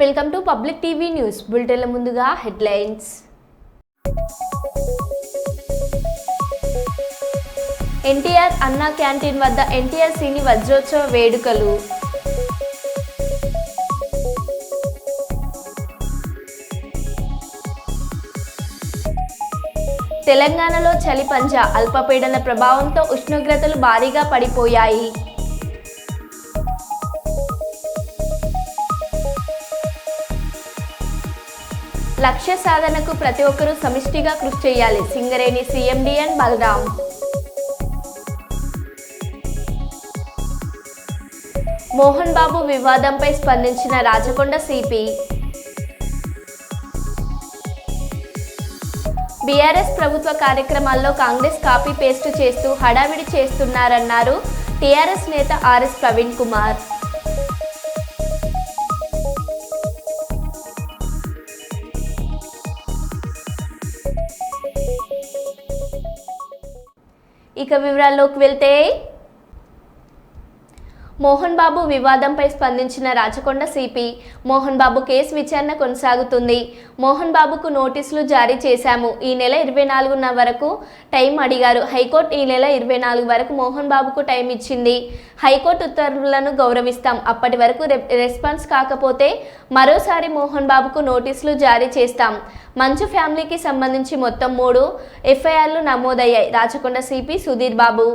Welcome to public TV news బులెటిన్ల ముందుగా headlines. NTR అన్నా క్యాంటీన్ వద్ద ఎన్టీఆర్ సినీ వజ్రోత్సవ వేడుకలు. తెలంగాణలో చలి పంజా, అల్పపీడన ప్రభావంతో ఉష్ణోగ్రతలు భారీగా పడిపోయాయి. లక్ష్య సాధనకు ప్రతి ఒక్కరూ సమిష్టిగా కృషి చేయాలి. సింగరేణి సీఎండీఎన్ బలరాం. మోహన్ బాబు వివాదంపై స్పందించిన రాచకొండ సిపి. బీఆర్ఎస్ ప్రభుత్వ కార్యక్రమాల్లో కాంగ్రెస్ కాపీ పేస్ట్ చేస్తూ హడావిడి చేస్తున్నారన్నారు టీఆర్ఎస్ నేత ఆర్ఎస్ ప్రవీణ్ కుమార్. ఇక వివరాల్లోకి వెళ్తే, మోహన్ బాబు వివాదంపై స్పందించిన రాచకొండ సిపి. మోహన్ బాబు కేసు విచారణ కొనసాగుతుంది. మోహన్ బాబుకు నోటీసులు జారీ చేశాము. ఈ నెల 24 వరకు టైం అడిగారు. హైకోర్టు ఈ నెల 24 వరకు మోహన్ బాబుకు టైం ఇచ్చింది. హైకోర్టు ఉత్తర్వులను గౌరవిస్తాం. అప్పటి వరకు రెస్పాన్స్ కాకపోతే మరోసారి మోహన్ బాబుకు నోటీసులు జారీ చేస్తాం. మంచు ఫ్యామిలీకి సంబంధించి మొత్తం 3 ఎఫ్ఐఆర్లు నమోదయ్యాయి. రాచకొండ సిపి సుధీర్ బాబు.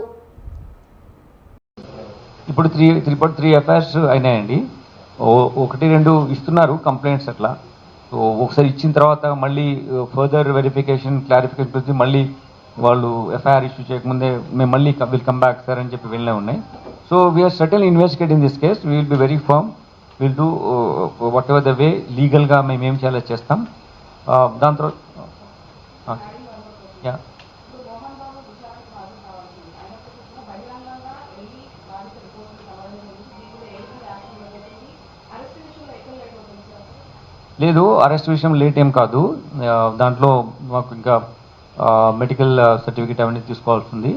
ఇప్పుడు 3 ఎఫ్ఐఆర్స్ అయినాయండి. 1-2 ఇస్తున్నారు కంప్లైంట్స్ అట్లా. సో ఒకసారి ఇచ్చిన తర్వాత మళ్ళీ ఫర్దర్ వెరిఫికేషన్ క్లారిఫికేషన్ గురించి మళ్ళీ వాళ్ళు ఎఫ్ఐఆర్ ఇష్యూ చేయకముందే మేము మళ్ళీ విల్ కమ్ బ్యాక్ సార్ అని చెప్పి వెళ్ళే ఉన్నాయి. So we are certainly investigating this case. We will be very firm. Will do whatever the way లీగల్గా మేము ఏం చేయాలో చేస్తాం. దాని తర్వాత లేదు, అరెస్ట్ విషయం లేట్ ఏం కాదు. దాంట్లో మాకు ఇంకా మెడికల్ సర్టిఫికేట్ అవన్నీ తీసుకోవాల్సి ఉంది.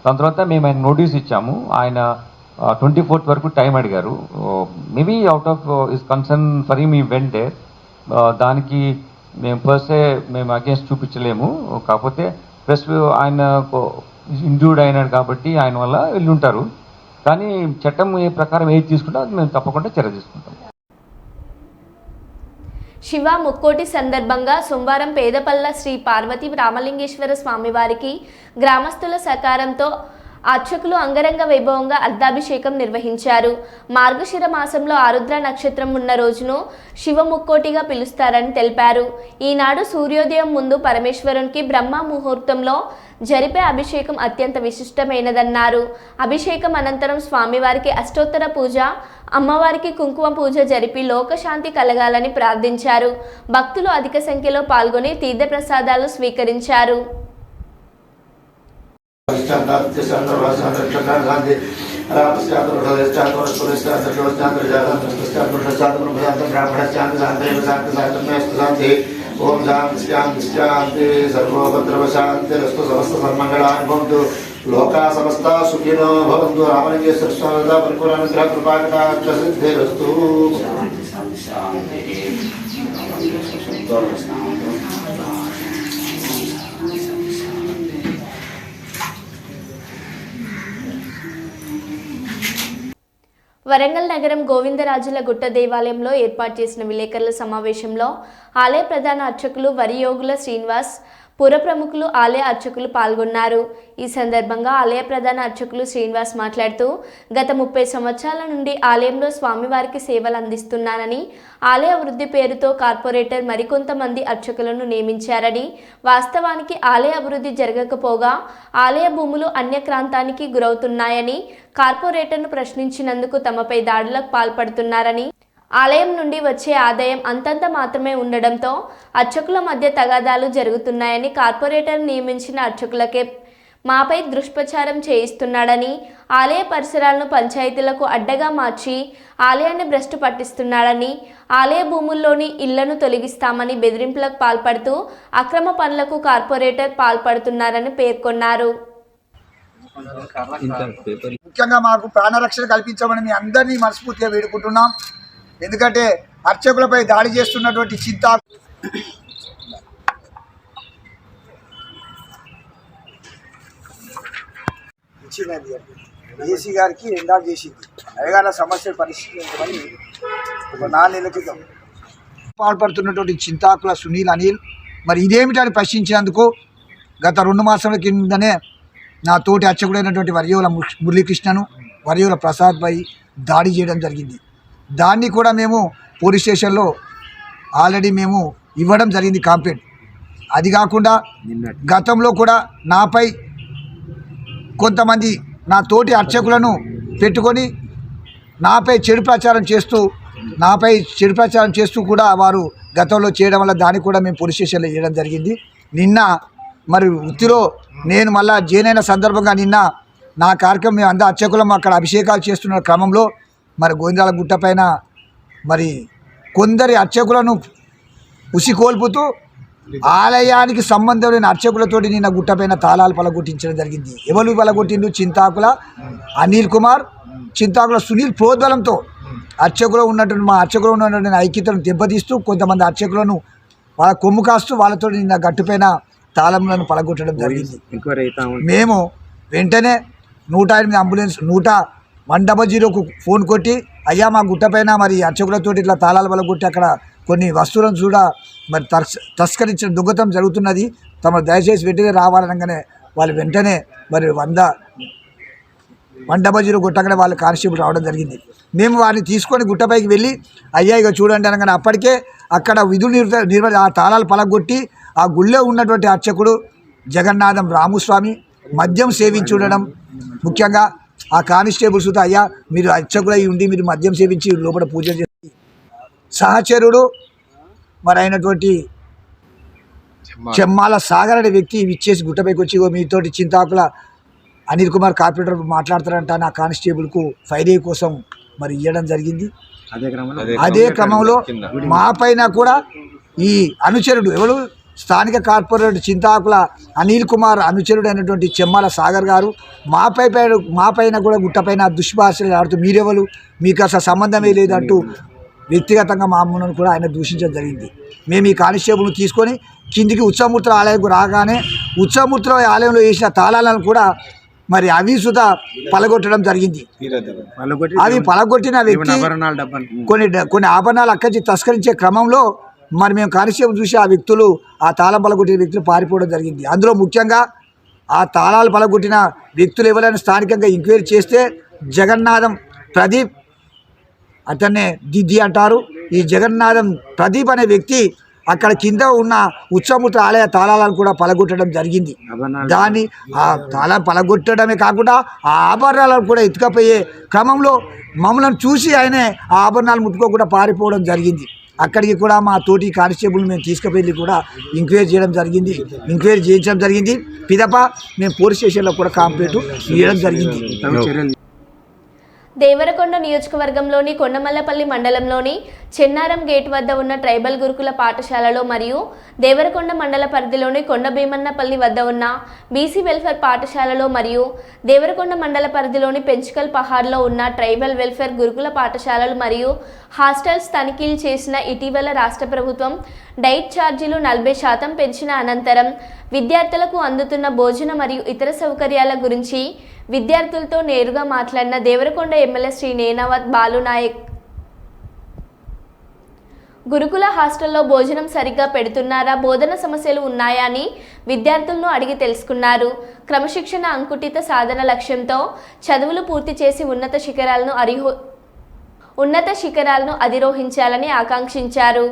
దాని తర్వాత మేము ఆయన నోటీస్ ఇచ్చాము. ఆయన 24th వరకు టైం అడిగారు. Maybe out of is concern for him ఈ వెంట్ దేర్. దానికి మేము పర్సే మేము అగేన్స్ట్ చూపించలేము. కాకపోతే ప్లస్ ఆయన ఇంజూర్డ్ అయినాడు కాబట్టి ఆయన వల్ల వెళ్ళి ఉంటారు. కానీ చట్టం ఏ ప్రకారం ఏది తీసుకుంటే అది మేము తప్పకుండా చర్య తీసుకుంటాం. శివ ముక్కోటి సందర్భంగా సోమవారం పేదపల్ల శ్రీ పార్వతీ రామలింగేశ్వర స్వామివారికి గ్రామస్తుల సహకారంతో అర్చకులు అంగరంగ వైభవంగా అర్ధాభిషేకం నిర్వహించారు. మార్గశిర మాసంలో ఆరుద్ర నక్షత్రం ఉన్న రోజును శివ ముక్కోటిగా పిలుస్తారని తెలిపారు. ఈనాడు సూర్యోదయం ముందు పరమేశ్వరునికి బ్రహ్మ ముహూర్తంలో జరిపే అభిషేకం అత్యంత విశిష్టమైనదన్నారు. అభిషేకం అనంతరం స్వామివారికి అష్టోత్తర పూజ, అమ్మవారికి కుంకుమ పూజ జరిపి లోకశాంతి కలగాలని ప్రార్థించారు. భక్తులు అధిక సంఖ్యలో పాల్గొని తీర్థప్రసాదాలు స్వీకరించారు. ఓం శాంతి శాంతి శాంతి సర్వోపద్రవశాంతిరస్తు సమస్త సన్మంగళాని భవంతు లోకా సమస్త సుఖినో భవంతు. రామలింగేశ్వర స్వామి పరిపూర్ణానుగ్రహ కృపాకటాక్ష సిద్ధిరస్తు. వరంగల్ నగరం గోవిందరాజుల గుట్ట దేవాలయంలో ఏర్పాటు చేసిన విలేకరుల సమావేశంలో ఆలయ ప్రధాన అర్చకులు వరియోగుల శ్రీనివాస్, పుర ప్రముఖులు, ఆలయ అర్చకులు పాల్గొన్నారు. ఈ సందర్భంగా ఆలయ ప్రధాన అర్చకులు శ్రీనివాస్ మాట్లాడుతూ, గత 30 సంవత్సరాల నుండి ఆలయంలో స్వామివారికి సేవలు అందిస్తున్నానని, ఆలయ వృద్ధి పేరుతో కార్పొరేటర్ మరికొంతమంది అర్చకులను నియమించారని, వాస్తవానికి ఆలయ అభివృద్ధి జరగకపోగా ఆలయ భూములు అన్యక్రాంతానికి గురవుతున్నాయని, కార్పొరేటర్ను ప్రశ్నించినందుకు తమపై దాడులకు పాల్పడుతున్నారని, ఆలయం నుండి వచ్చే ఆదాయం అంతంత మాత్రమే ఉండడంతో అర్చకుల మధ్య తగాదాలు జరుగుతున్నాయని, కార్పొరేటర్ నియమించిన అర్చకులకే మాపై దుష్ప్రచారం చేయిస్తున్నాడని, ఆలయ పరిసరాలను పంచాయతీలకు అడ్డగా మార్చి ఆలయాన్ని భ్రష్టు పట్టిస్తున్నాడని, ఆలయ భూముల్లోని ఇళ్లను తొలగిస్తామని బెదిరింపులకు పాల్పడుతూ అక్రమ పనులకు కార్పొరేటర్ పాల్పడుతున్నారని పేర్కొన్నారు. ముఖ్యంగా మాకు ప్రాణరక్షణ కల్పించమని మీ అందరినీ మనస్ఫూర్తిగా వేడుకుంటున్నాం. ఎందుకంటే అర్చకులపై దాడి చేస్తున్నటువంటి చింతా ఇచ్చిందండి ఏసీ గారికి ఎండాల్ చేసింది అయ్యగాల సమస్యలు పరిష్కరించమని ఒక 4 నెలల క్రితం పాల్పడుతున్నటువంటి చింతాకుల సునీల్ అనిల్ మరి ఇదేమిటని ప్రశ్నించినందుకు గత 2 మాసాల కిందనే నా తోటి అర్చకుడైనటువంటి వర్యోల మురళీకృష్ణను వర్యోల ప్రసాద్ పై దాడి చేయడం జరిగింది. దాన్ని కూడా మేము పోలీస్ స్టేషన్లో ఆల్రెడీ మేము ఇవ్వడం జరిగింది కంప్లైంట్. అది కాకుండా గతంలో కూడా నాపై కొంతమంది నా తోటి అర్చకులను పెట్టుకొని నాపై చెడు ప్రచారం చేస్తూ కూడా వారు గతంలో చేయడం వల్ల దాన్ని కూడా మేము పోలీస్ స్టేషన్లో చేయడం జరిగింది. నిన్న మరి వృత్తిలో నేను మళ్ళా జైన్ సందర్భంగా నిన్న నా కార్యక్రమం మేము అందరూ అర్చకులం అక్కడ అభిషేకాలు చేస్తున్న క్రమంలో మరి గోవిందరాల గుట్ట పైన మరి కొందరి అర్చకులను ఉసికోల్పుతూ ఆలయానికి సంబంధం లేని అర్చకులతోటి నిన్న గుట్టపైన తాళాలు పలగొట్టించడం జరిగింది. ఎవరు పలగొట్టిండు? చింతాకుల అనిల్ కుమార్, చింతాకుల సునీల్ ప్రోద్బలంతో అర్చకులు ఉన్నటువంటి ఐక్యతను దెబ్బతీస్తూ కొంతమంది అర్చకులను వాళ్ళ కొమ్ము కాస్తూ వాళ్ళతో నిన్న గట్టుపైన తాళంలను పలగొట్టడం జరిగింది. మేము వెంటనే 108 అంబులెన్స్ 110కు ఫోన్ కొట్టి అయ్యా మా గుట్టపైన మరి అర్చకులతో ఇట్లా తాళాలు పలగొట్టి అక్కడ కొన్ని వస్తువులను కూడా మరి తస్కరించిన దొంగతనం జరుగుతున్నది, తమ దయచేసి వెంటనే రావాలనగానే వాళ్ళు వెంటనే మరి 110 కొట్టగానే వాళ్ళు కానిస్టేబుల్ రావడం జరిగింది. మేము వారిని తీసుకొని గుట్టపైకి వెళ్ళి అయ్యా ఇక చూడండి అనగానే అప్పటికే అక్కడ విధులు ఆ తాళాలు పలగొట్టి ఆ గుళ్ళో ఉన్నటువంటి అర్చకుడు జగన్నాథం రాముస్వామి మద్యం సేవించి ఉండడం, ముఖ్యంగా ఆ కానిస్టేబుల్స్ అయ్యా మీరు అర్చకులై ఉండి మీరు మద్యం సేవించి లోపల పూజలు చేసి సహచరుడు మరి అయినటువంటి చెమ్మాల సాగర్ అనే వ్యక్తి ఇచ్చేసి గుట్టపైకి వచ్చి మీతోటి చింతాకుల అనిల్ కుమార్ కార్పొరేటర్ మాట్లాడతారంట నా కానిస్టేబుల్కు ఫైర్ కోసం మరి ఇవ్వడం జరిగింది. అదే క్రమంలో మా పైన కూడా ఈ అనుచరుడు ఎవరు స్థానిక కార్పొరేటర్ చింతాకుల అనిల్ కుమార్ అనుచరుడు అయినటువంటి చెమ్మాల సాగర్ గారు మా పైన కూడా గుట్టపైన దుష్భాషలు ఆడుతూ మీరెవరు మీకు అసలు సంబంధమే లేదంటూ వ్యక్తిగతంగా మా అమ్మను కూడా ఆయన దూషించడం జరిగింది. మేము ఈ కానిస్టేబుల్ను తీసుకొని కిందికి ఉత్సవమూర్తుల ఆలయంకు రాగానే ఉత్సవమూర్తుల ఆలయంలో వేసిన తాళాలను కూడా మరి అవి సుధా పలగొట్టడం జరిగింది. అవి పలగొట్టిన వ్యక్తి కొన్ని ఆభరణాలు అక్కడి తస్కరించే క్రమంలో మరి మేము కానిస్టేబుల్ చూసి ఆ వ్యక్తులు ఆ తాళం పలగొట్టిన వ్యక్తులు పారిపోవడం జరిగింది. అందులో ముఖ్యంగా ఆ తాళాలు పలగొట్టిన వ్యక్తులు ఎవరైనా స్థానికంగా ఎంక్వైరీ చేస్తే జగన్నాథం ప్రదీప్, అతన్నే దిద్ది అంటారు, ఈ జగన్నాథం ప్రదీప్ అనే వ్యక్తి అక్కడ కింద ఉన్న ఉత్సవమూర్తి ఆలయ తాళాలను కూడా పలగొట్టడం జరిగింది. దాన్ని ఆ తాళం పలగొట్టడమే కాకుండా ఆ ఆభరణాలను కూడా ఎత్తుకపోయే క్రమంలో మమ్మల్ని చూసి ఆయనే ఆ ఆభరణాలు ముట్టుకోకుండా పారిపోవడం జరిగింది. అక్కడికి కూడా మా తోటి కానిస్టేబుల్ మేము తీసుకువెళ్ళి కూడా ఎంక్వైరీ చేయించడం జరిగింది. పిదప మేము పోలీస్ స్టేషన్లో కూడా కంప్లైంట్ ఇవ్వడం జరిగింది. దేవరకొండ నియోజకవర్గంలోని కొండమల్లపల్లి మండలంలోని చెన్నారం గేట్ వద్ద ఉన్న ట్రైబల్ గురుకుల పాఠశాలలో మరియు దేవరకొండ మండల పరిధిలోని కొండ భీమన్నపల్లి వద్ద ఉన్న బీసీ వెల్ఫేర్ పాఠశాలలో మరియు దేవరకొండ మండల పరిధిలోని పెంచుకల్ పహాడ్లో ఉన్న ట్రైబల్ వెల్ఫేర్ గురుకుల పాఠశాలలు మరియు హాస్టల్స్ తనిఖీలు చేసిన ఇటీవల రాష్ట్ర ప్రభుత్వం డైట్ ఛార్జీలు 40% పెంచిన అనంతరం విద్యార్థులకు అందుతున్న భోజన మరియు ఇతర సౌకర్యాల గురించి విద్యార్థులతో నేరుగా మాట్లాడిన దేవరకొండ ఎమ్మెల్యే శ్రీ నేనావత్ బాలునాయక్ గురుకుల హాస్టల్లో భోజనం సరిగ్గా పెడుతున్నారా, బోధన సమస్యలు ఉన్నాయా అని విద్యార్థులను అడిగి తెలుసుకున్నారు. క్రమశిక్షణ అంకుటిత సాధన లక్ష్యంతో చదువులు పూర్తి చేసి ఉన్నత శిఖరాలను అధిరోహించాలని ఆకాంక్షించారు.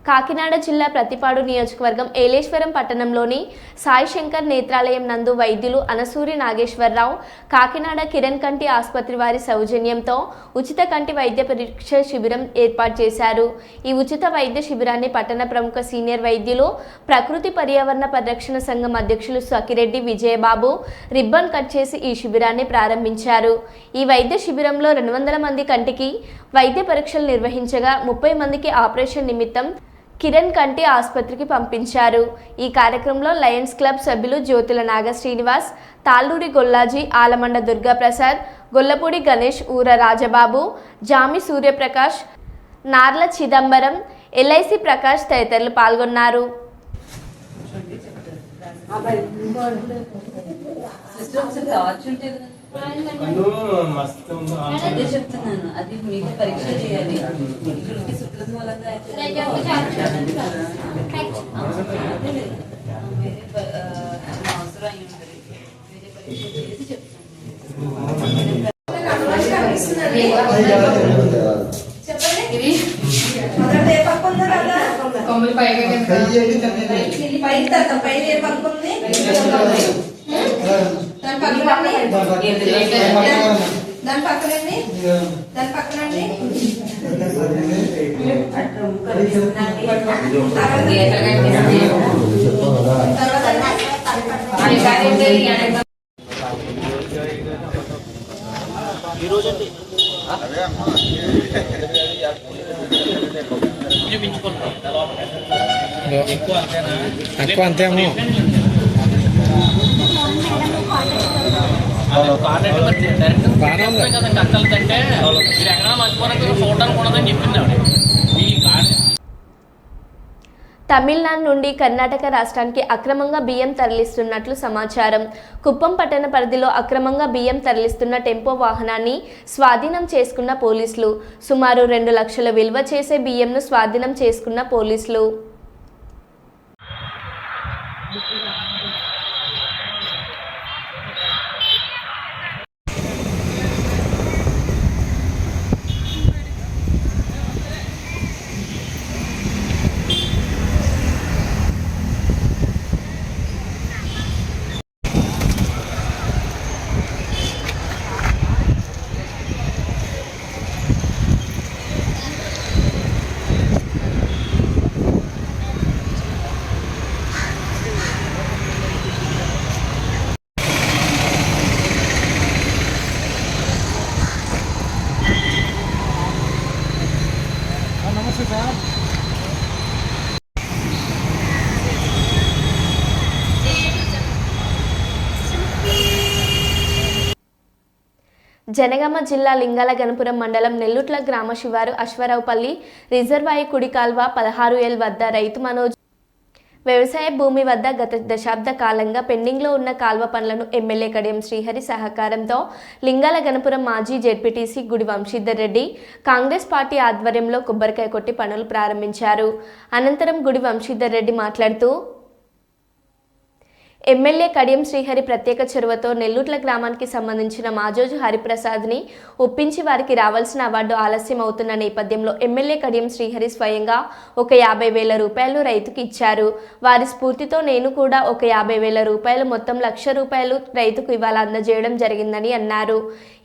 కాకినాడ జిల్లా ప్రతిపాడు నియోజకవర్గం ఏలేశ్వరం పట్టణంలోని సాయి శంకర్ నేత్రాలయం నందు వైద్యులు అనసూరి నాగేశ్వరరావు కాకినాడ కిరణ్ కంటి ఆసుపత్రి వారి సౌజన్యంతో ఉచిత కంటి వైద్య పరీక్ష శిబిరం ఏర్పాటు చేశారు. ఈ ఉచిత వైద్య శిబిరాన్ని పట్టణ ప్రముఖ సీనియర్ వైద్యులు ప్రకృతి పర్యావరణ పరిరక్షణ సంఘం అధ్యక్షులు సకిరెడ్డి విజయబాబు రిబ్బన్ కట్ చేసి ఈ శిబిరాన్ని ప్రారంభించారు. ఈ వైద్య శిబిరంలో 200 మంది కంటికి వైద్య పరీక్షలు నిర్వహించగా 30 మందికి ఆపరేషన్ నిమిత్తం కిరణ్ కంటి ఆసుపత్రికి పంపించారు. ఈ కార్యక్రమంలో లయన్స్ క్లబ్ సభ్యులు జ్యోతుల నాగ శ్రీనివాస్, తాళ్ళూరి గొల్లాజీ, ఆలమండ దుర్గాప్రసాద్, గొల్లపూడి గణేష్, ఊర రాజబాబు, జామి సూర్యప్రకాష్, నార్ల చిదంబరం, ఎల్ఐసి ప్రకాష్ తదితరులు పాల్గొన్నారు. అదే చెప్తున్నాను, అది మీకు పరీక్ష చేయాలి. ఇక్కడికి శుక్లం మూలంగా వేరే అవసరం అయి ఉంటుంది. వేరే పరీక్ష చేసి చెప్తాను. దాని పక్కనండి ఎక్కువ అంతేమో తమిళనాడు నుండి కర్ణాటక రాష్ట్రానికి అక్రమంగా బియ్యం తరలిస్తున్నట్లు సమాచారం. కుప్పం పట్టణ పరిధిలో అక్రమంగా బియ్యం తరలిస్తున్న టెంపో వాహనాన్ని స్వాధీనం చేసుకున్న పోలీసులు. సుమారు 2 లక్షల విలువ చేసే బియ్యంను స్వాధీనం చేసుకున్న పోలీసులు. జనగామ జిల్లా లింగాల గణపురం మండలం నెల్లుట్ల గ్రామ శివారు అశ్వరావుపల్లి రిజర్వాయర్ కుడి కాల్వ 16L వద్ద రైతు మనోజ్ వ్యవసాయ భూమి వద్ద గత దశాబ్ద కాలంగా పెండింగ్లో ఉన్న కాల్వ పనులను ఎమ్మెల్యే కడియం శ్రీహరి సహకారంతో లింగాల గణపురం మాజీ జెడ్పీటీసీ గుడి వంశీధర్ రెడ్డి కాంగ్రెస్ పార్టీ ఆధ్వర్యంలో కొబ్బరికాయ కొట్టి పనులు ప్రారంభించారు. అనంతరం గుడి వంశీధర్ రెడ్డి మాట్లాడుతూ ఎమ్మెల్యే కడియం శ్రీహరి ప్రత్యేక చొరవతో నెల్లుట్ల గ్రామానికి సంబంధించిన మాజోజు హరిప్రసాద్ని ఒప్పించి వారికి రావాల్సిన అవార్డు ఆలస్యం అవుతున్న నేపథ్యంలో ఎమ్మెల్యే కడియం శ్రీహరి స్వయంగా ఒక 50,000 రూపాయలు రైతుకు ఇచ్చారు. వారి స్ఫూర్తితో నేను కూడా ఒక 50,000 రూపాయలు మొత్తం 1,00,000 రూపాయలు రైతుకు ఇవాళ అందజేయడం జరిగిందని అన్నారు.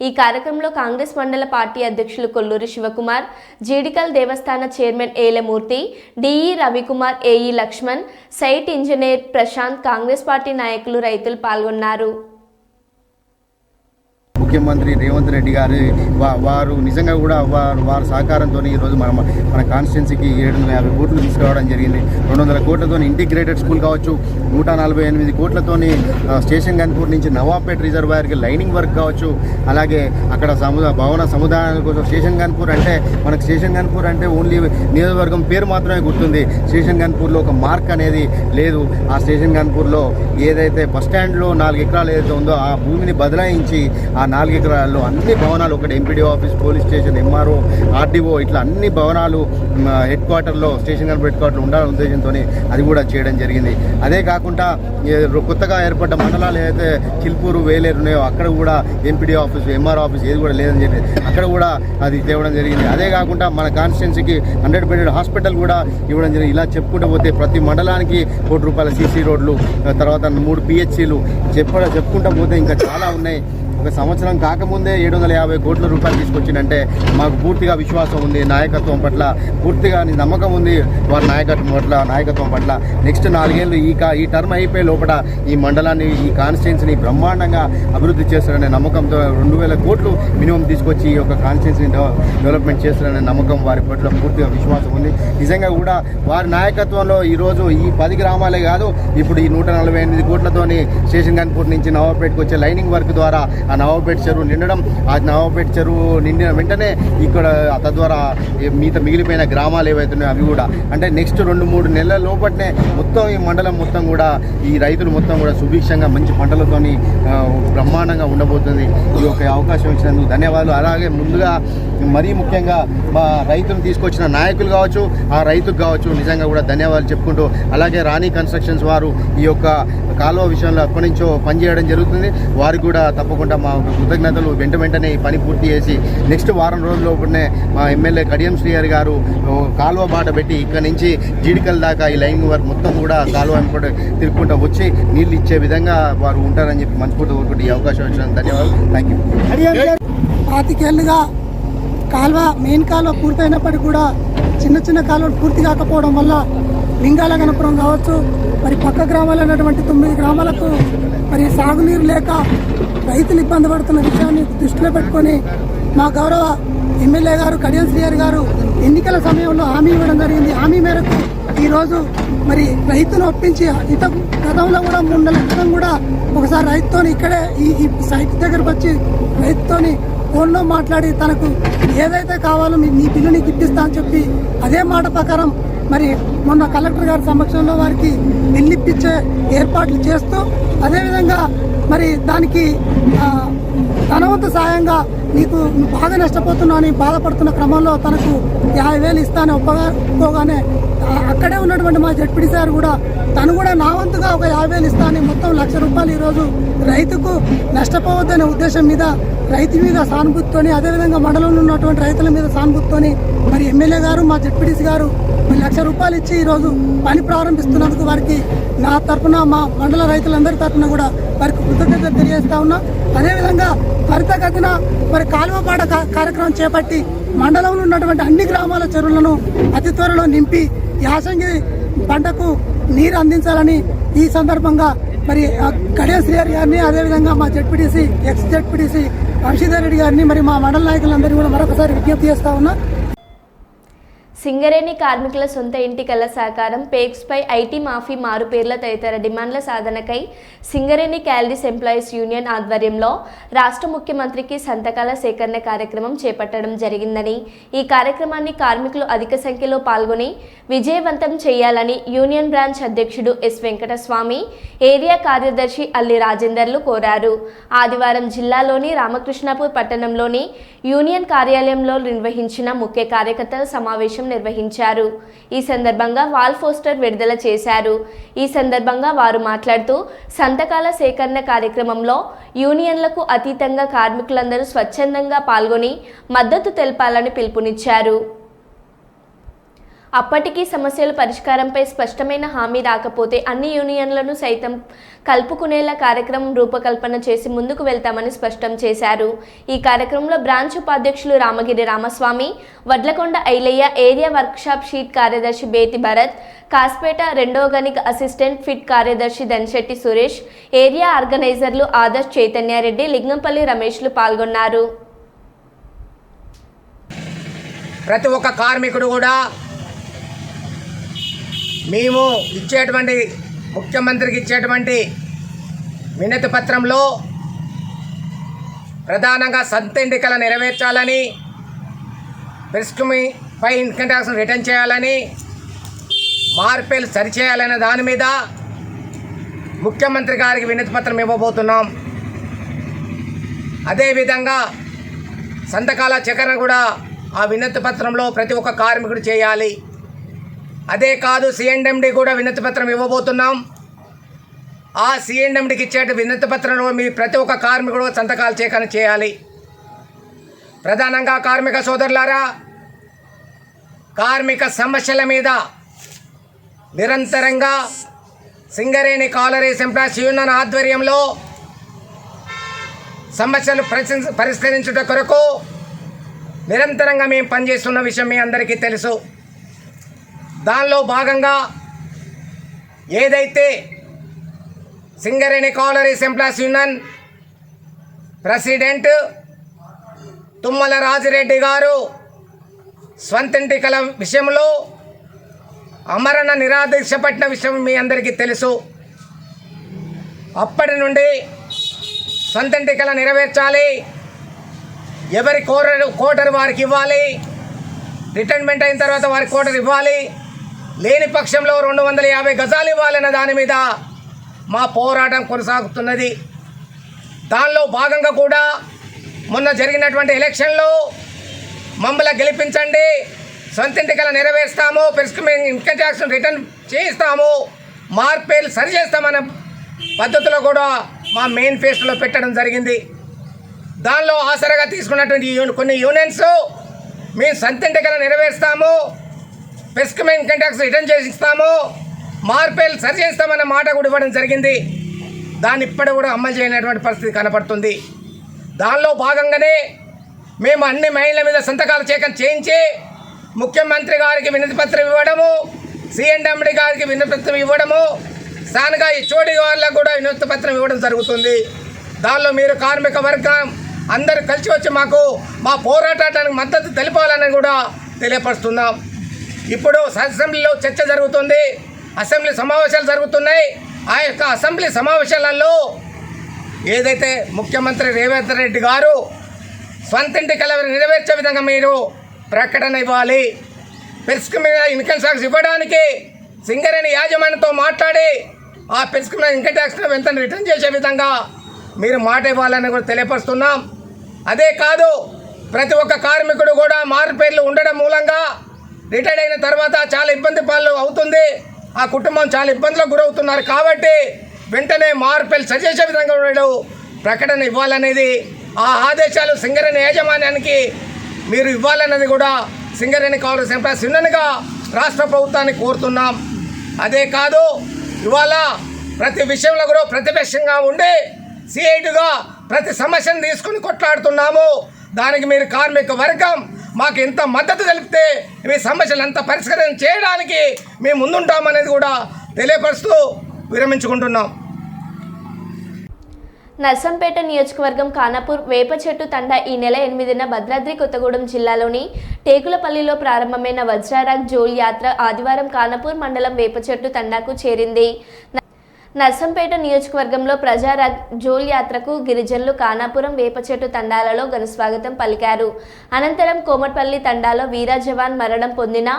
ఈ కార్యక్రమంలో కాంగ్రెస్ మండల పార్టీ అధ్యక్షులు కొల్లూరి శివకుమార్, జీడికల్ దేవస్థాన chairman Elamurthy, DE Ravikumar, AE Lakshman, site engineer Prashanth, Congress party నాయకులు రైతులు పాల్గొన్నారు. ముఖ్యమంత్రి రేవంత్ రెడ్డి గారు వారు నిజంగా కూడా వారి సహకారంతో ఈరోజు మన కాన్స్టిట్యున్సీకి 750 కోట్లు తీసుకురావడం జరిగింది. 200 కోట్లతో ఇంటిగ్రేటెడ్ స్కూల్ కావచ్చు, 148 కోట్లతోని స్టేషన్ గన్పూర్ నుంచి నవాబ్పేట్ రిజర్వాయర్కి లైనింగ్ వర్క్ కావచ్చు, అలాగే అక్కడ భవన సముదాయాల కోసం స్టేషన్ గన్పూర్ అంటే మనకు స్టేషన్ గన్పూర్ అంటే ఓన్లీ నియోజకవర్గం పేరు మాత్రమే గుర్తుంది. స్టేషన్ గన్పూర్లో ఒక మార్క్ అనేది లేదు. ఆ స్టేషన్ గన్పూర్లో ఏదైతే బస్ స్టాండ్లో 4 ఎకరాలు ఏదైతే ఉందో ఆ భూమిని బదలాయించి ఆ 4 4 ఎకరాల్లో అన్ని భవనాలు, ఒకటి MPDO office, police station, MRO, RDO, ఇట్లా అన్ని భవనాలు హెడ్ క్వార్టర్లో, స్టేషన్ కనుక హెడ్ క్వార్టర్లో ఉండాలనే ఉద్దేశంతో అది కూడా చేయడం జరిగింది. అదే కాకుండా కొత్తగా ఏర్పడ్డ మండలాలు ఏదైతే చిల్పూరు, వేలేరు ఉన్నాయో అక్కడ కూడా ఎంపీడీఓ ఆఫీస్, ఎంఆర్ఓ ఆఫీస్ ఏది కూడా లేదని చెప్పి అక్కడ కూడా అది తేవడం జరిగింది. అదే కాకుండా మన కాన్స్టిట్యున్సీకి 100 బెడెడ్ హాస్పిటల్ కూడా ఇవ్వడం జరిగింది. ఇలా చెప్పుకుంటూ పోతే ప్రతి మండలానికి ₹1 కోటి సీసీ రోడ్లు, తర్వాత 3 PHCలు చెప్పుకుంటూ పోతే ఇంకా చాలా ఉన్నాయి. ఒక సంవత్సరం కాకముందే 750 కోట్ల రూపాయలు తీసుకొచ్చిందంటే మాకు పూర్తిగా విశ్వాసం ఉంది, నాయకత్వం పట్ల పూర్తిగా నమ్మకం ఉంది, వారి నాయకత్వం పట్ల. నెక్స్ట్ 4 ఏళ్ళు ఈ టర్మ్ అయిపోయే లోపల ఈ మండలాన్ని, ఈ కాన్స్టిట్యున్సీని బ్రహ్మాండంగా అభివృద్ధి చేస్తారనే నమ్మకంతో 2000 కోట్లు మినిమం తీసుకొచ్చి ఈ యొక్క కాన్స్టిట్యున్సీని డెవలప్మెంట్ చేస్తారనే నమ్మకం వారి పట్ల పూర్తిగా విశ్వాసం ఉంది. నిజంగా కూడా వారి నాయకత్వంలో ఈరోజు ఈ 10 గ్రామాలే కాదు, ఇప్పుడు ఈ 148 కోట్లతోని స్టేషన్ గన్పూర్ నుంచి నవాబ్పేటకు వచ్చే లైనింగ్ వర్క్ ద్వారా ఆ నవాబ్పేట చెరువు నిండడం, ఆ నవాబ్పేట చెరువు నిండిన వెంటనే ఇక్కడ తద్వారా మిగిలిపోయిన గ్రామాలు ఏవైతున్నాయో అవి కూడా అంటే నెక్స్ట్ 2-3 నెలల లోపట్నే మొత్తం ఈ మండలం మొత్తం కూడా ఈ రైతులు మొత్తం కూడా సుభిక్షంగా మంచి పంటలతోని బ్రహ్మాండంగా ఉండబోతుంది. ఈ యొక్క అవకాశం ఇచ్చినందుకు ధన్యవాదాలు. అలాగే ముందుగా మరీ ముఖ్యంగా మా రైతులు తీసుకొచ్చిన నాయకులు కావచ్చు, ఆ రైతుకు కావచ్చు నిజంగా కూడా ధన్యవాదాలు చెప్పుకుంటూ, అలాగే రాణి కన్స్ట్రక్షన్స్ వారు ఈ యొక్క కాలువ విషయంలో ఎప్పటి నుంచో పనిచేయడం జరుగుతుంది. వారికి కూడా తప్పకుండా మా కృతజ్ఞతలు. వెంటనే ఈ పని పూర్తి చేసి నెక్స్ట్ వారం రోజుల లోపలనే మా ఎమ్మెల్యే కడియం శ్రీహరి గారు కాలువ బాట పెట్టి ఇక్కడ నుంచి జీడికల్ దాకా ఈ లైన్ వర్క్ మొత్తం కూడా కాలువ వెంపటి తిరుగుకుంటూ వచ్చి నీళ్ళు ఇచ్చే విధంగా వారు ఉంటారని చెప్పి మనస్ఫూర్తి కోరుకుంటూ ఈ అవకాశం ఇచ్చినందుకు ధన్యవాదాలు. Thank you. 25 ఏళ్ళుగా మెయిన్ కాలువ పూర్తయినప్పటికీ కూడా చిన్న కాలువలు పూర్తి కాకపోవడం వల్ల లింగాల గణపురం కావచ్చు, మరి పక్క గ్రామాలైనటువంటి 9 గ్రామాలకు మరి సాగునీరు లేక రైతులు ఇబ్బంది పడుతున్న విషయాన్ని దృష్టిలో పెట్టుకొని మా గౌరవ ఎమ్మెల్యే గారు కడియం శ్రీహరి గారు ఎన్నికల సమయంలో హామీ ఇవ్వడం జరిగింది. హామీ మేరకు ఈరోజు మరి రైతును ఒప్పించి గతంలో కూడా 3 నెలల క్రితం కూడా ఒకసారి రైతుతోని ఇక్కడే ఈ సైట్ దగ్గరకు వచ్చి రైతుతోని ఫోన్లో మాట్లాడి తనకు ఏదైతే కావాలో నీ బిల్లు నీకు ఇప్పిస్తా అని చెప్పి అదే మాట ప్రకారం మరి మొన్న కలెక్టర్ గారి సమక్షంలో వారికి బిల్లు ఇప్పించే ఏర్పాట్లు చేస్తూ, అదేవిధంగా మరి దానికి ధనవంత సాయంగా నీకు బాగా నష్టపోతున్నావు అని బాధపడుతున్న క్రమంలో తనకు 50,000 ఇస్తానని ఒప్పుకోగానే అక్కడే ఉన్నటువంటి మా జడ్పీడీ సార్ కూడా తను కూడా నా వంతుగా ఒక 50,000 ఇస్తానని మొత్తం ₹1,00,000 ఈరోజు రైతుకు నష్టపోవద్దనే ఉద్దేశం మీద రైతు మీద సానుభూతితోని, అదేవిధంగా మండలంలో ఉన్నటువంటి రైతుల మీద సానుభూతితోని మరి ఎమ్మెల్యే గారు మా జడ్పీడీసీ గారు ₹1,00,000 ఇచ్చి ఈరోజు పని ప్రారంభిస్తున్నందుకు వారికి నా తరఫున, మా మండల రైతులందరి తరఫున కూడా వారికి కృతజ్ఞతలు తెలియజేస్తా ఉన్నా. అదేవిధంగా త్వరితగతిన మరి కాలువపాట కార్యక్రమం చేపట్టి మండలంలో ఉన్నటువంటి అన్ని గ్రామాల చెరువులను అతి త్వరలో నింపి యాసంగి పంటకు నీరు అందించాలని ఈ సందర్భంగా మరి కడియం శ్రీహరి గారిని, అదేవిధంగా మా ZPTC, X ZPTC Vamshidhar Reddy గారిని, మరి మా మండల నాయకులందరినీ కూడా మరొకసారి విజ్ఞప్తి చేస్తా ఉన్నా. సింగరేణి కార్మికుల సొంత ఇంటి కల సహకారం, పేక్స్పై ఐటీ మాఫీ, మారుపేర్ల తదితర డిమాండ్ల సాధనకై సింగరేణి క్యాలరీస్ ఎంప్లాయీస్ యూనియన్ ఆధ్వర్యంలో రాష్ట్ర ముఖ్యమంత్రికి సంతకాల సేకరణ కార్యక్రమం చేపట్టడం జరిగిందని, ఈ కార్యక్రమాన్ని కార్మికులు అధిక సంఖ్యలో పాల్గొని విజయవంతం చేయాలని యూనియన్ బ్రాంచ్ అధ్యక్షుడు ఎస్ వెంకటస్వామి, ఏరియా కార్యదర్శి అల్లి రాజేందర్లు కోరారు. ఆదివారం జిల్లాలోని రామకృష్ణాపూర్ పట్టణంలోని యూనియన్ కార్యాలయంలో నిర్వహించిన ముఖ్య కార్యకర్తల సమావేశం నిర్వహించారు. ఈ సందర్భంగా వాల్ పోస్టర్ విడుదల చేశారు. ఈ సందర్భంగా వారు మాట్లాడుతూ సంతకాల సేకరణ కార్యక్రమంలో యూనియన్లకు అతీతంగా కార్మికులందరూ స్వచ్ఛందంగా పాల్గొని మద్దతు తెలపాలని పిలుపునిచ్చారు. అప్పటికీ సమస్యల పరిష్కారంపై స్పష్టమైన హామీ రాకపోతే అన్ని యూనియన్లను సైతం కలుపుకునేలా కార్యక్రమం రూపకల్పన చేసి ముందుకు వెళ్తామని స్పష్టం చేశారు. ఈ కార్యక్రమంలో బ్రాంచ్ ఉపాధ్యక్షులు Ramagiri Ramaswamy, Vadlakonda Ailaiah, area workshop sheet కార్యదర్శి బేతి భరత్, కాస్పేట రెండో గనిక అసిస్టెంట్ ఫిట్ కార్యదర్శి దన్శెట్టి సురేష్, ఏరియా ఆర్గనైజర్లు ఆదర్శ్ చైతన్యారెడ్డి, లింగంపల్లి రమేష్లు పాల్గొన్నారు. ప్రతి ఒక్క కార్మికుడు కూడా మేము ఇచ్చేటువంటి ముఖ్యమంత్రికి ఇచ్చేటువంటి వినతి పత్రంలో ప్రధానంగా సొంత ఎన్నికలు నెరవేర్చాలని, ప్రిస్క్రిప్షన్పై ఇన్కమ్ ట్యాక్స్ రిటర్న్ చేయాలని, మార్పులు సరిచేయాలనే దాని మీద ముఖ్యమంత్రి గారికి వినతి పత్రం ఇవ్వబోతున్నాం. అదేవిధంగా సంతకాల సేకరణ కూడా ఆ వినతి పత్రంలో ప్రతి ఒక్క కార్మికుడు చేయాలి. అదే కాదు, సిఎండ్ఎండి కూడా వినతి పత్రం ఇవ్వబోతున్నాం. ఆ సిఎండ్ఎండికి ఇచ్చే వినతి పత్రంలో మీ ప్రతి ఒక్క కార్మికుడు సంతకాలు సేకరణ చేయాలి. ప్రధానంగా కార్మిక సోదరులారా, కార్మిక సమస్యల మీద నిరంతరంగా సింగరేణి కాలరీస్ ఎంప్లాయీస్ యూనియన్ ఆధ్వర్యంలో సమస్యలు పరిష్కరించుట కొరకు నిరంతరంగా మేము పనిచేస్తున్న విషయం మీ అందరికీ తెలుసు. దానిలో భాగంగా ఏదైతే Singareni collieries employees union president Tummala Rajireddy గారు స్వంతింటికల విషయంలో అమరణ నిరాదీక్ష పట్టిన విషయం మీ అందరికీ తెలుసు. అప్పటి నుండి స్వంతింటికల నెరవేర్చాలి, ఎవరి కోటరు వారికి ఇవ్వాలి, రిటైర్మెంట్ అయిన తర్వాత వారికి కోటరు ఇవ్వాలి, లేని పక్షంలో 250 గజాలు ఇవ్వాలన్న దాని మీద మా పోరాటం కొనసాగుతున్నది. దానిలో భాగంగా కూడా మొన్న జరిగినటువంటి ఎలక్షన్లో మమ్మల్ని గెలిపించండి, సొంతింటికల నెరవేరుస్తాము, ప్రిస్క్రిప్షన్ ఇన్కమ్ ట్యాక్స్ రిటర్న్ చేయిస్తాము, మార్పేలు సరి చేస్తామనే పద్ధతిలో కూడా మా మేనిఫెస్టోలో పెట్టడం జరిగింది. దానిలో ఆసరాగా తీసుకున్నటువంటి కొన్ని యూనియన్స్ మేము సొంతింటికల నెరవేరుస్తాము, ప్రిస్క్రిప్షన్ ఇన్కమ్ ట్యాక్స్ రిటర్న్ చేసి ఇస్తాము, మార్పేలు సరి చేస్తామన్న మాట కూడా ఇవ్వడం జరిగింది. దాన్ని ఇప్పటి కూడా అమలు చేయనటువంటి పరిస్థితి కనపడుతుంది. దానిలో భాగంగానే మేము అన్ని మహిళల మీద సంతకాలు చేయించి ముఖ్యమంత్రి గారికి వినతి పత్రం ఇవ్వడము, సిఎండ్ఎండి గారికి వినతి పత్రం ఇవ్వడము, స్థానిక హెచ్ఓడి వాళ్ళకు కూడా వినతి పత్రం ఇవ్వడం జరుగుతుంది. దానిలో మీరు కార్మిక వర్గం అందరూ కలిసి వచ్చి మా పోరాటానికి మద్దతు తెలిపాలని కూడా తెలియపరుస్తున్నాం. ఇప్పుడు అసెంబ్లీలో చర్చ జరుగుతుంది, అసెంబ్లీ సమావేశాలు జరుగుతున్నాయి. ఆ యొక్క అసెంబ్లీ సమావేశాలలో ఏదైతే ముఖ్యమంత్రి రేవంత్ రెడ్డి గారు స్వంతింటికల నెరవేర్చే విధంగా మీరు ప్రకటన ఇవ్వాలి. ప్రిస్క్రిప్షన్ ఇన్కమ్ ట్యాక్స్ ఇవ్వడానికి సింగరేణి యాజమాన్యంతో మాట్లాడి ఆ ప్రిస్క్రిప్షన్ ఇన్కమ్ ట్యాక్స్ వెంటనే రిటర్న్ చేసే విధంగా మీరు మాట ఇవ్వాలని కూడా తెలియపరుస్తున్నాం. అదే కాదు, ప్రతి ఒక్క కార్మికుడు కూడా మార్పేర్లు ఉండడం మూలంగా రిటైర్డ్ అయిన తర్వాత చాలా ఇబ్బంది పాలు అవుతుంది, ఆ కుటుంబం చాలా ఇబ్బందులకు గురవుతున్నారు. కాబట్టి వెంటనే మార్పులు సరిచేసే విధంగా ప్రకటన ఇవ్వాలనేది ఆ ఆదేశాలు సింగరేణి యాజమాన్యానికి మీరు ఇవ్వాలన్నది కూడా సింగరేణి కాలరీస్ ఎంప్లాయీస్ యూనియన్గా రాష్ట్ర ప్రభుత్వాన్ని కోరుతున్నాం. అదే కాదు, ఇవాళ ప్రతి విషయంలో కూడా ప్రతిపక్షంగా ఉండి సిఐటిగా ప్రతి సమస్యను తీసుకుని కొట్లాడుతున్నాము. దానికి మీరు కార్మిక వర్గం మాకు ఎంత మద్దతు తెలిపితే మీ సమస్యలు అంత పరిష్కారం చేయడానికి మేము ముందుంటామనేది కూడా తెలియపరుస్తూ విరమించుకుంటున్నాం. నర్సంపేట నియోజకవర్గం ఖానాపూర్ వేప చెట్టు తండా ఈ నెల 8న భద్రాద్రి కొత్తగూడెం జిల్లాలోని టేకులపల్లిలో ప్రారంభమైన వజ్రారాగ్ జోల్ యాత్ర ఆదివారం ఖానాపూర్ మండలం వేప చెట్టు తండాకు చేరింది. నర్సంపేట నియోజకవర్గంలో ప్రజారాగ్ జోల్ యాత్రకు గిరిజనులు ఖానాపురం వేప చెట్టు తండాలలో ఘనస్వాగతం పలికారు. అనంతరం కోమట్పల్లి తండాలో వీర జవాన్ మరణం పొందిన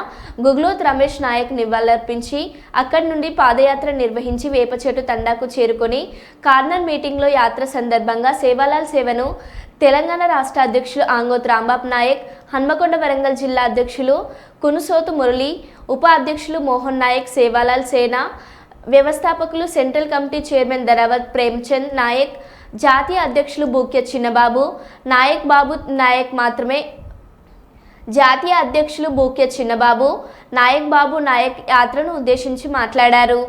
గుగ్లోత్ రమేష్ నాయక్ నివాళులర్పించి అక్కడి నుండి పాదయాత్ర నిర్వహించి వేప చెట్టు తండాకు చేరుకొని కార్నర్ మీటింగ్లో యాత్ర సందర్భంగా సేవాలాల్ సేవను తెలంగాణ రాష్ట్ర అధ్యక్షులు ఆంగోత్ రాంబాబు నాయక్, హన్మకొండ వరంగల్ జిల్లా అధ్యక్షులు కునుసోతు మురళి, ఉప అధ్యక్షులు మోహన్ నాయక్, సేవాలాల్ సేన వ్యవస్థాపకులు central committee chairman Dharavath Premchand Nayak, జాతీయ అధ్యక్షులు బూక్య చిన్నబాబు నాయక్ బాబు నాయక్ మాత్రమే జాతీయ అధ్యక్షులు బూక్య చిన్నబాబు నాయక్ బాబు నాయక్ యాత్రను ఉద్దేశించి మాట్లాడారు.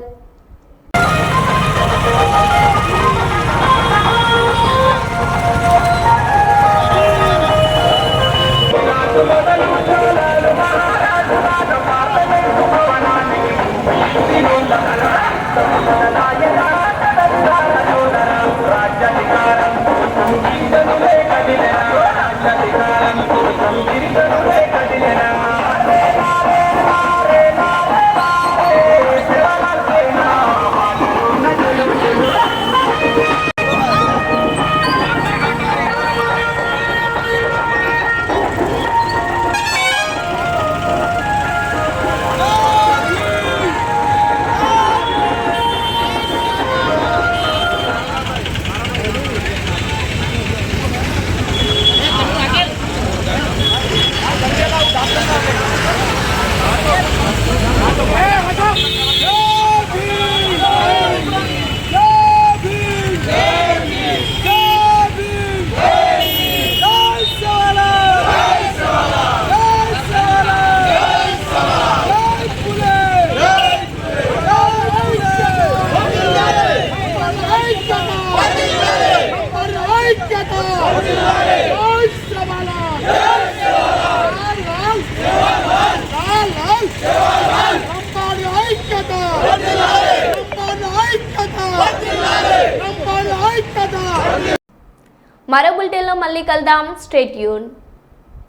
మరో బులెటిన్లో మళ్ళీ కలుద్దాం. Stay tune.